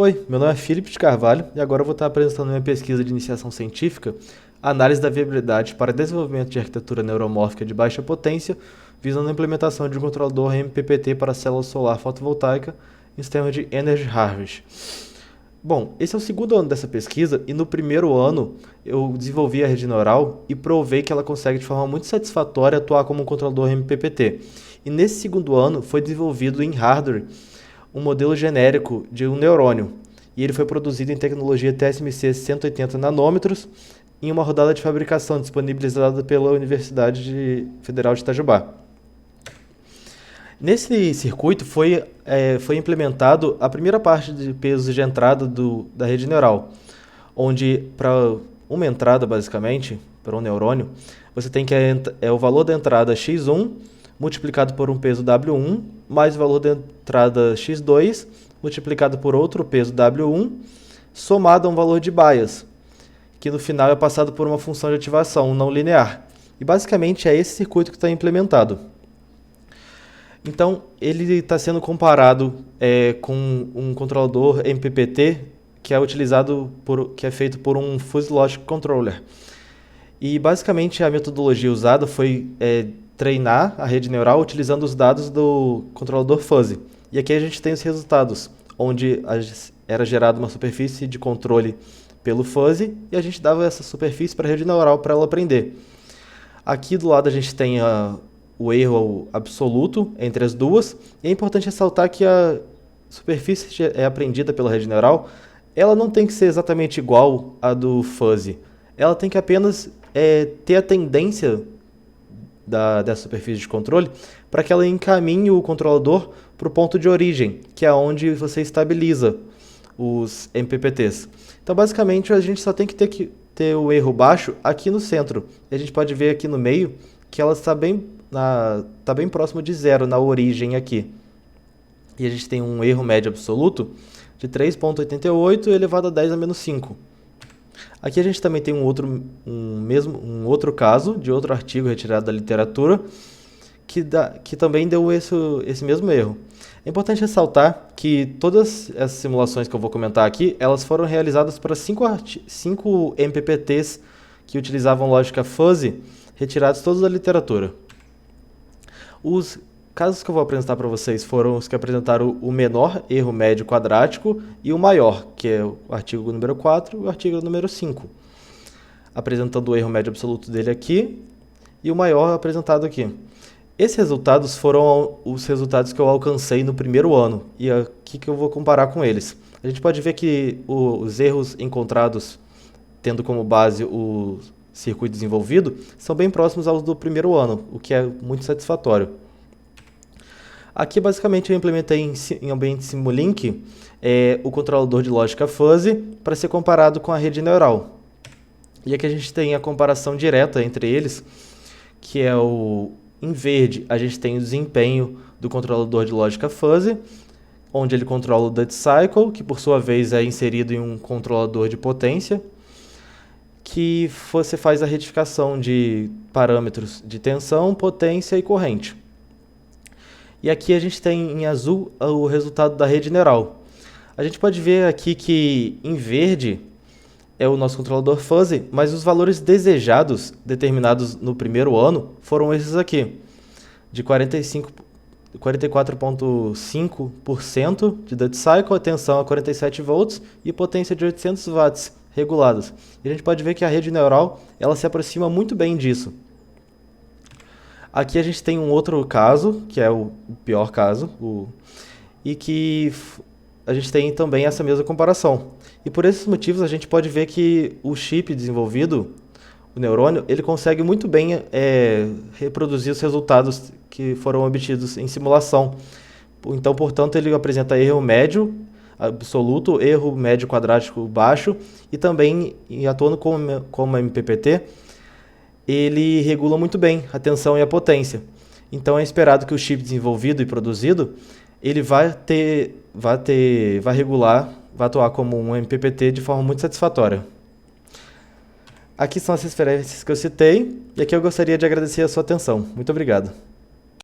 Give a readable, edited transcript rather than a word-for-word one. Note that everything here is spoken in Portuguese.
Oi, meu nome é Felipe de Carvalho e agora eu vou estar apresentando minha pesquisa de iniciação científica, análise da viabilidade para desenvolvimento de arquitetura neuromórfica de baixa potência, visando a implementação de um controlador MPPT para célula solar fotovoltaica em sistema de Energy Harvest. Bom, esse é o segundo ano dessa pesquisa e no primeiro ano eu desenvolvi a rede neural e provei que ela consegue de forma muito satisfatória atuar como um controlador MPPT. E nesse segundo ano foi desenvolvido em hardware um modelo genérico de um neurônio, e ele foi produzido em tecnologia TSMC 180 nanômetros em uma rodada de fabricação disponibilizada pela Federal de Itajubá. Nesse circuito foi implementado a primeira parte de pesos de entrada da rede neural, onde para uma entrada, basicamente, para um neurônio, você tem que o valor da entrada x1 multiplicado por um peso W1, mais o valor da entrada x2, multiplicado por outro peso W1, somado a um valor de bias, que no final é passado por uma função de ativação não linear. E basicamente é esse circuito que está implementado. Então, ele está sendo comparado com um controlador MPPT que é feito por um Fuzzy Logic Controller. E basicamente a metodologia usada foi treinar a rede neural utilizando os dados do controlador fuzzy. E aqui a gente tem os resultados, onde era gerada uma superfície de controle pelo fuzzy e a gente dava essa superfície para a rede neural para ela aprender. Aqui do lado a gente tem o erro absoluto entre as duas. E é importante ressaltar que a superfície aprendida pela rede neural, ela não tem que ser exatamente igual à do fuzzy. Ela tem que apenas ter a tendência dessa superfície de controle para que ela encaminhe o controlador para o ponto de origem, que é onde você estabiliza os MPPTs. Então, basicamente, a gente só tem que ter o erro baixo aqui no centro. E a gente pode ver aqui no meio que ela está bem próximo de zero na origem aqui. E a gente tem um erro médio absoluto de 3,88 elevado a 10 a menos 5. Aqui a gente também tem um outro caso de outro artigo retirado da literatura que também deu esse mesmo erro. É importante ressaltar que todas essas simulações que eu vou comentar aqui, elas foram realizadas para 5 MPPTs que utilizavam lógica fuzzy, retirados todos da literatura. Os casos que eu vou apresentar para vocês foram os que apresentaram o menor erro médio quadrático e o maior, que é o artigo número 4 e o artigo número 5. Apresentando o erro médio absoluto dele aqui e o maior apresentado aqui. Esses resultados foram os resultados que eu alcancei no primeiro ano e aqui que eu vou comparar com eles. A gente pode ver que os erros encontrados, tendo como base o circuito desenvolvido, são bem próximos aos do primeiro ano, o que é muito satisfatório. Aqui, basicamente, eu implementei em ambiente Simulink o controlador de lógica fuzzy para ser comparado com a rede neural. E aqui a gente tem a comparação direta entre eles, que é em verde, a gente tem o desempenho do controlador de lógica fuzzy, onde ele controla o Duty Cycle, que por sua vez é inserido em um controlador de potência, que você faz a retificação de parâmetros de tensão, potência e corrente. E aqui a gente tem em azul o resultado da rede neural. A gente pode ver aqui que em verde é o nosso controlador fuzzy, mas os valores desejados, determinados no primeiro ano, foram esses aqui, de 44,5% de Duty Cycle, a tensão a 47 volts e potência de 800 watts reguladas. E a gente pode ver que a rede neural ela se aproxima muito bem disso. Aqui a gente tem um outro caso, que é o pior caso, e que a gente tem também essa mesma comparação. E por esses motivos a gente pode ver que o chip desenvolvido, o neurônio, ele consegue muito bem reproduzir os resultados que foram obtidos em simulação. Então, portanto, ele apresenta erro médio absoluto, erro médio quadrático baixo e também, atuando como MPPT, ele regula muito bem a tensão e a potência. Então é esperado que o chip desenvolvido e produzido ele vai atuar como um MPPT de forma muito satisfatória. Aqui são as referências que eu citei e aqui eu gostaria de agradecer a sua atenção. Muito obrigado.